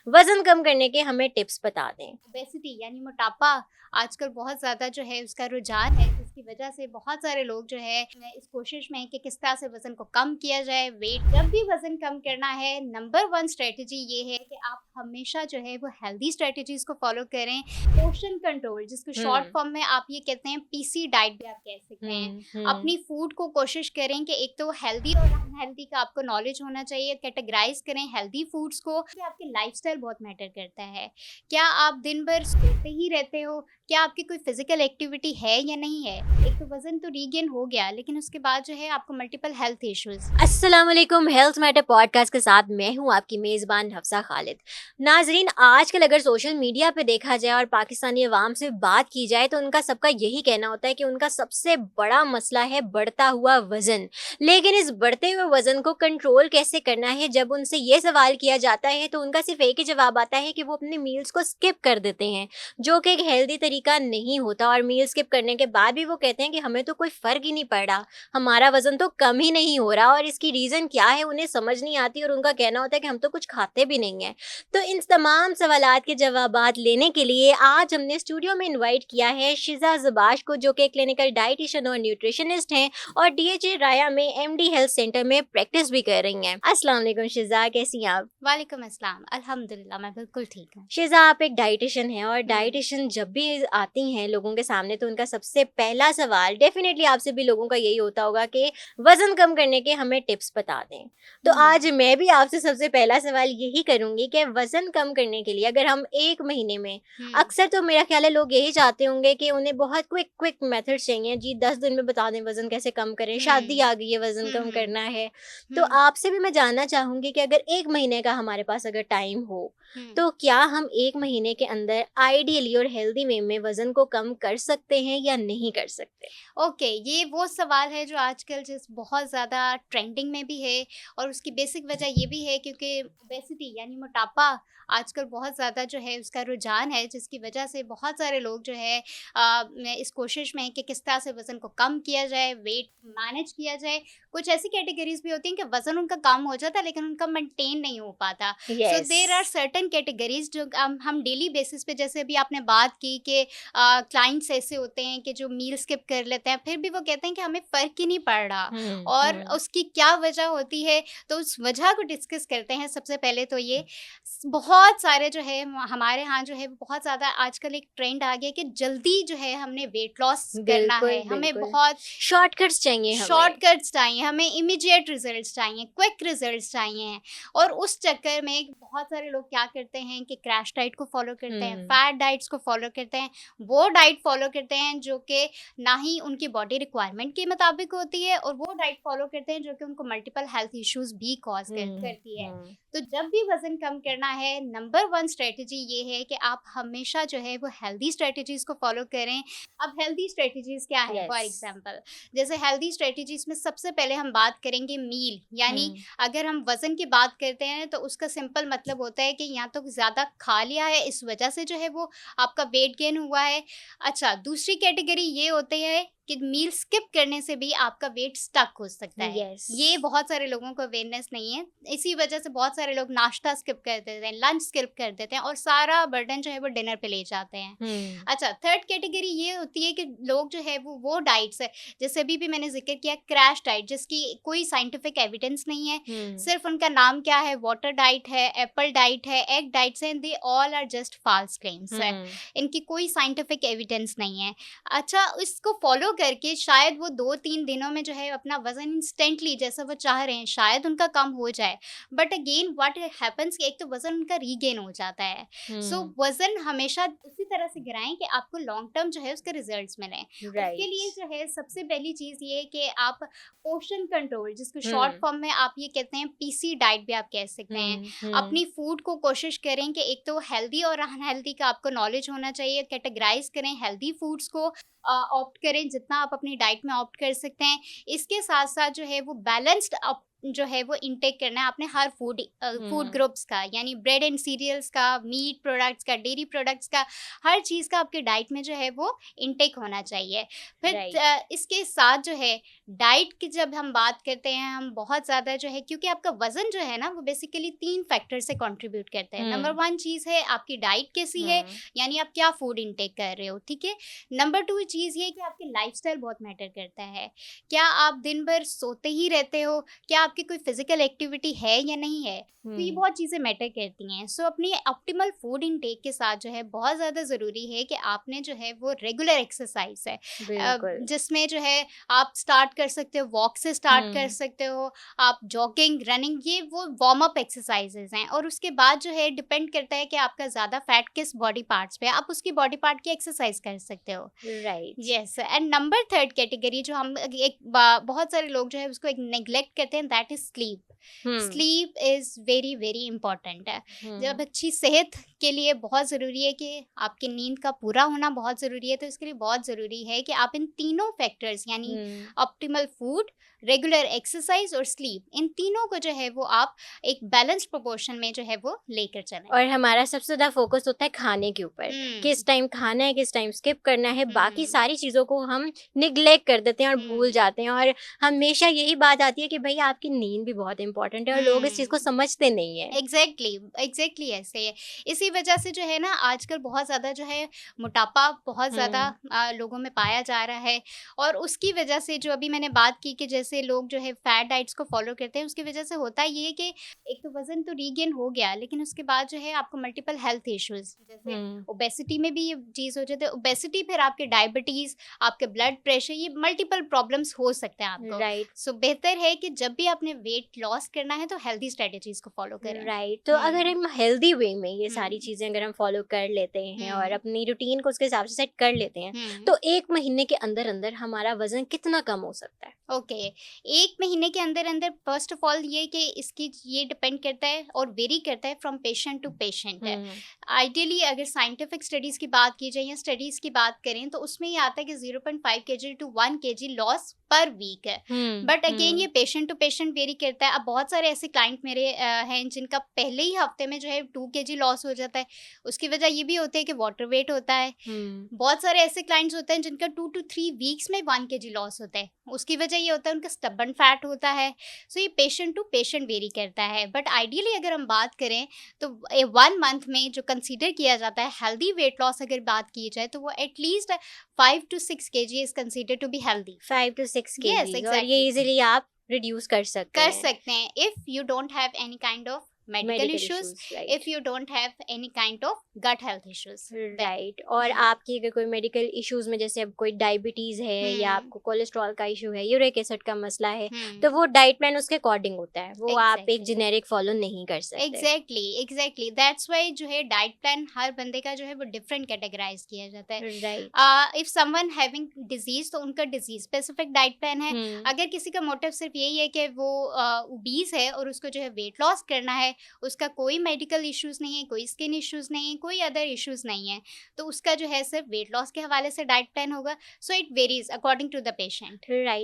वज़न कम करने के हमें टिप्स बता दें। ओबेसिटी यानी मोटापा आजकल बहुत ज़्यादा जो है उसका रुझान है, जिसकी वजह से बहुत सारे लोग जो है इस कोशिश में है कि किस तरह से वज़न को कम किया जाए। वेट जब भी वज़न कम करना है, नंबर 1 स्ट्रैटेजी ये है कि आप हमेशा जो है वो हेल्दी स्ट्रैटेजीज़ को फ़ॉलो करें। पोर्शन कंट्रोल जिसको शॉर्ट हुँ, फॉर्म में आप ये कहते हैं पीसी डाइट भी आप कह सकते हैं। हुँ। अपनी फूड को कोशिश करें कि एक तो हेल्दी और अनहेल्दी का आपको नॉलेज होना चाहिए, कैटेगराइज़ करें हेल्दी फूड्स को। ये आपके लाइफ़स्टाइल बहुत मैटर करता है। क्या आप दिन भर सोते ही रहते हो? क्या आपकी कोई फिज़िकल एक्टिविटी है या नहीं है? एक तो वज़न तो रीगेन हो गया, लेकिन उसके बाद जो है आपको मल्टीपल हेल्थ इश्यूज़। अस्सलाम वालेकुम, हेल्थ मैटर पॉडकास्ट के साथ मैं हूँ आपकी मेज़बान हफ्सा खालिद। नाज़रीन, आजकल अगर सोशल मीडिया पे देखा जाए और पाकिस्तानी अवाम से बात की जाए तो उनका सबका यही कहना होता है कि उनका सबसे बड़ा मसला है बढ़ता हुआ वज़न। लेकिन इस बढ़ते हुए वज़न को कंट्रोल कैसे करना है, जब उनसे ये सवाल किया जाता है तो उनका सिर्फ़ एक ही जवाब आता है कि वो अपने मील्स को स्किप कर देते हैं, जो कि एक हेल्दी तरीका नहीं होता। और मील स्किप करने के बाद भी वो कहते हैं कि हमें तो कोई फ़र्क ही नहीं पड़ रहा, हमारा वज़न तो कम ही नहीं हो रहा, और इसकी रीज़न क्या है उन्हें समझ नहीं आती, और उनका कहना होता है कि हम तो कुछ खाते भी नहीं हैं। तो इन तमाम सवालात के जवाबात लेने के लिए आज हमने स्टूडियो में इनवाइट किया है शिज़ा ज़बाश को, जो कि क्लिनिकल डाइटिशियन और न्यूट्रिशनिस्ट हैं और डीएचए राया में एमडी हेल्थ सेंटर में प्रैक्टिस भी कर रही हैं। अस्सलाम वालेकुम शिज़ा, कैसी हैं आप? वालेकुम अस्सलाम, अल्हम्दुलिल्लाह मैं बिल्कुल ठीक हूँ। शिज़ा, आप एक डाइटिशियन हैं और हुँ, डाइटिशियन जब भी आती हैं लोगों के सामने तो उनका सबसे पहला सवाल डेफ़िनेटली आपसे भी लोगों का यही होता होगा कि वज़न कम करने के हमें टिप्स बता दें। तो हुँ, आज मैं भी आपसे सबसे पहला सवाल यही करूँगी कि वज़न कम करने के लिए अगर हम 1 महीने में, हुँ, अक्सर तो मेरा ख़्याल है लोग यही चाहते होंगे कि उन्हें बहुत क्विक मेथड्स चाहिए, जी 10 दिन में बता दें वज़न कैसे कम करें, शादी हुँ, आ गई है वज़न हुँ, कम हुँ, करना है। तो हुँ, आपसे भी मैं जानना चाहूँगी कि अगर 1 महीने का हमारे पास अगर टाइम हो, हुँ। तो क्या हम 1 महीने के अंदर आइडियली और हेल्दी वे में वज़न को कम कर सकते हैं या नहीं कर सकते? ओके, ये वो सवाल है जो आजकल जिस बहुत ज़्यादा ट्रेंडिंग में भी है, और उसकी बेसिक वजह ये भी है क्योंकि ओबेसिटी यानी मोटापा आजकल बहुत ज़्यादा जो है उसका रुझान है, जिसकी वजह से बहुत सारे लोग जो है इस कोशिश में है कि किस तरह से वज़न को कम किया जाए, वेट मैनेज किया जाए। कुछ ऐसी कैटेगरीज़ भी होती हैं कि वज़न उनका कम हो जाता है लेकिन उनका मेंटेन नहीं हो पाता। So yes. There are certain categories जो हम डेली बेसिस पे, जैसे अभी आपने बात की कि क्लाइंट्स ऐसे होते हैं कि जो मील स्किप कर लेते हैं, फिर भी वो कहते हैं कि हमें फ़र्क ही नहीं पड़ रहा, हुँ, और हुँ। उसकी क्या वजह होती है, तो उस वजह को डिस्कस करते हैं। सबसे पहले तो ये बहुत सारे जो है हमारे यहाँ जो है वो बहुत ज़्यादा आजकल एक ट्रेंड आ गया है कि जल्दी जो है हमने वेट लॉस करना बिल्कुल, है, हमें बिल्कुल। बहुत शॉर्टकट्स चाहिए हमें। शॉर्टकट्स चाहिए, हमें इमीडिएट रिजल्ट्स चाहिए, क्विक रिजल्ट्स चाहिए। और उस चक्कर में बहुत सारे लोग क्या करते हैं कि क्रैश डाइट को फॉलो करते हैं, हुँ, फैट डाइट्स को फॉलो करते हैं। वो डाइट फॉलो करते हैं जो कि ना ही उनकी बॉडी रिक्वायरमेंट के मुताबिक होती है, और वो डाइट फॉलो करते हैं जो कि उनको मल्टीपल हेल्थ इश्यूज भी कॉज हुँ, करती है। हुँ। तो जब भी वजन कम करना है, नंबर 1 स्ट्रेटजी ये है कि आप हमेशा जो है वो हेल्दी स्ट्रेटजीज को फॉलो करें। अब हेल्दी स्ट्रेटजीज क्या है? For yes. एग्जांपल, जैसे हेल्दी स्ट्रेटजीज में सबसे पहले हम बात करेंगे मील, यानी हुँ, अगर हम वज़न की बात करते हैं तो उसका सिंपल मतलब होता है कि या तो ज़्यादा खा लिया है, इस वजह से जो है वो आपका वेट गेन हुआ है। अच्छा, दूसरी कैटेगरी ये होती है कि मील स्किप करने से भी आपका वेट स्टक हो सकता है। यस। ये बहुत सारे लोगों को अवेयरनेस नहीं है। इसी वजह से बहुत सारे लोग नाश्ता स्किप कर देते हैं, लंच स्किप कर देते हैं और सारा बर्डन जो है वो डिनर पे ले जाते हैं। हुँ, अच्छा, थर्ड कैटेगरी ये होती है कि लोग जो है वो डाइट्स है, जैसे अभी भी मैंने ज़िक्र किया क्रैश डाइट, जिसकी कोई साइंटिफिक एविडेंस नहीं है। हुँ, सिर्फ़ उनका नाम क्या है, वाटर डाइट है, एप्पल डाइट है, एग डाइट्स हैं, they all are just false claims है। हुँ, इनकी कोई साइंटिफिक एविडेंस नहीं है। अच्छा, इसको फ़ॉलो करके शायद वो 2-3 दिनों में जो है अपना वज़न इंस्टेंटली जैसा वो चाह रहे हैं, शायद उनका कम हो जाए। बट अगेन व्हाट हैपेंस कि एक तो वज़न उनका रीगेन हो जाता है। सो हुँ। वज़न हमेशा उसी तरह से गिराएँ कि आपको लॉन्ग टर्म जो है उसके रिज़ल्ट्स मिलें। उसके राइट। लिए जो है सबसे पहली चीज़ ये है कि आप पोर्शन कंट्रोल जिसको शॉर्ट हुँ, फॉर्म में आप ये कहते हैं पीसी डाइट भी आप कह सकते हैं। हुँ, हुँ। अपनी फूड को कोशिश करें कि एक तो हेल्दी और अनहेल्दी का आपको नॉलेज होना चाहिए, कैटेगराइज़ करें हेल्दी फूड्स को, ऑप्ट करें जितना आप अपनी डाइट में ऑप्ट कर सकते हैं। इसके साथ-साथ जो है वो बैलेंस्ड जो है वो इनटेक करना है आपने हर फूड ग्रुप्स का, यानी ब्रेड एंड सीरियल्स का, मीट प्रोडक्ट्स का, डेयरी प्रोडक्ट्स का, हर चीज़ का आपके डाइट में जो है वो इनटेक होना चाहिए। फिर राइट। इसके साथ जो है डाइट की जब हम बात करते हैं, हम बहुत ज़्यादा जो है, क्योंकि आपका वज़न जो है ना वो बेसिकली 3 फैक्टर से कंट्रीब्यूट करता है। नंबर 1 चीज़ है आपकी डाइट कैसी है, यानी आप क्या फूड इनटेक कर रहे हो, ठीक है। नंबर 2 चीज़ ये है कि आपकी लाइफ़स्टाइल बहुत मैटर करता है। क्या आप दिन भर सोते ही रहते हो? क्या आपकी कोई फिज़िकल एक्टिविटी है या नहीं है? तो ये बहुत चीज़ें मैटर करती हैं। सो अपनी ऑप्टिमल फूड इनटेक के साथ जो है बहुत ज़्यादा ज़रूरी है कि आपने जो है वो रेगुलर एक्सरसाइज़ है, बिल्कुल। जिसमें जो है आप स्टार्ट कर सकते हो, वॉक से स्टार्ट कर सकते हो, आप जॉगिंग, रनिंग, ये वो वार्म अप एक्सरसाइजेज़ हैं। और उसके बाद जो है डिपेंड करता है कि आपका ज़्यादा फैट किस बॉडी पार्ट्स पे है, आप उसकी बॉडी पार्ट की एक्सरसाइज कर सकते हो। Right. Yes, and number 3 category जो हम बहुत सारे लोग जो है उसको एक नेग्लेक्ट करते हैं, that is sleep. Sleep is very very important है। जब अच्छी सेहत के लिए बहुत ज़रूरी है कि आपकी नींद का पूरा होना बहुत ज़रूरी है, तो इसके लिए बहुत ज़रूरी है कि आप इन तीनों फैक्टर्स, यानी ऑप्टिमल फूड, रेगुलर एक्सरसाइज और स्लीप, इन तीनों को जो है वो आप एक बैलेंस्ड प्रोपोर्शन में जो है वो लेकर चलें। और हमारा सबसे ज़्यादा फोकस होता है खाने के ऊपर, किस टाइम खाना है, किस टाइम स्किप करना है, बाकी सारी चीज़ों को हम निग्लेक्ट कर देते हैं और भूल जाते हैं। और हमेशा यही बात आती है कि भाई आपकी नींद भी बहुत इंपॉर्टेंट है, और लोग इस चीज़ को समझते नहीं है। एग्जैक्टली ऐसे है। इसी वजह से जो है ना आजकल बहुत ज़्यादा जो है मोटापा बहुत ज़्यादा लोगों में पाया जा रहा है। और उसकी वजह से जो अभी मैंने बात की कि जैसे लोग जो है फैट डाइट्स को फॉलो करते हैं, उसकी वजह से होता ये है कि एक तो वजन तो रीगेन हो गया, लेकिन उसके बाद जो है आपको मल्टीपल हेल्थ इश्यूज, जैसे ओबेसिटी में भी ये चीज़ हो जाती है। ओबेसिटी, फिर आपके डायबिटीज, आपके ब्लड प्रेशर, ये मल्टीपल प्रॉब्लम्स हो सकते हैं आपको। राइट। सो बेहतर है कि जब भी आपने वेट लॉस करना है तो हेल्दी स्ट्रेटेजीज को फॉलो करें। राइट। तो अगर हम हेल्दी वे में ये सारी हम्म। चीज़ें अगर हम फॉलो कर लेते हैं और हम्म। अपनी रूटीन को उसके हिसाब से सेट कर लेते हैं, तो 1 महीने के अंदर अंदर हमारा वजन कितना कम हो सकता है? ओके, 1 महीने के अंदर अंदर फर्स्ट ऑफ ऑल ये कि इसकी ये डिपेंड करता है और वेरी करता है फ्रॉम पेशेंट टू पेशेंट है। आइडियली अगर साइंटिफिक स्टडीज़ की बात की जाए या स्टडीज़ की बात करें तो उसमें ये आता है कि 0.5 KG to 1 KG loss per week है। बट अगेन ये पेशेंट टू पेशेंट वेरी करता है। अब बहुत सारे ऐसे क्लाइंट मेरे हैं जिनका पहले ही हफ्ते में जो है 2 केजी लॉस हो जाता है। उसकी वजह ये भी होती है कि वाटर वेट होता है। बहुत सारे ऐसे क्लाइंट्स होते हैं जिनका 2 टू 3 वीक्स में 1 केजी लॉस होता है। उसकी वजह ये होता है उनका स्टबर्न फैट होता है। सो ये पेशेंट टू पेशेंट वेरी करता है। बट आइडियली अगर हम बात करें तो 1 मंथ में जो कंसीडर किया जाता है हेल्दी वेट लॉस, अगर बात की जाए तो वो at least 5 to 6 kg is considered to be healthy. 5 to 6 Yes, KG, और ये exactly. इजीली आप रिड्यूस कर सकते कर हैं। सकते हैं if you don't have any kind of medical medical issues, right. if you don't have any kind of gut health issues. Right. और आपकी अगर कोई मेडिकल इश्यूज में, जैसे अब कोई डायबिटीज है या आपको कोलेस्ट्रॉल का इशू है, यूरिक एसिड का मसला है, तो वो डाइट प्लान उसके अकॉर्डिंग होता है, वो आप एक Exactly. जेनेरिक फॉलो नहीं कर सकते। एग्जैक्टली दैट्स वाई जो है डाइट प्लान हर बंदे का जो है वो डिफरेंट कैटेगराइज किया जाता है। Right. If someone having disease तो उनका डिजीज स्पेसिफिक डाइट प्लान है। अगर किसी का मोटिव सिर्फ यही है कि वो ओबीज है और उसको जो है वेट लॉस करना है, उसका कोई मेडिकल इश्यूज नहीं है, कोई स्किन इश्यूज नहीं है, कोई अदर इश्यूज नहीं है, तो उसका जो है सिर्फ वेट लॉस के हवाले से डाइट प्लान होगा। So it varies according to the patient. Right.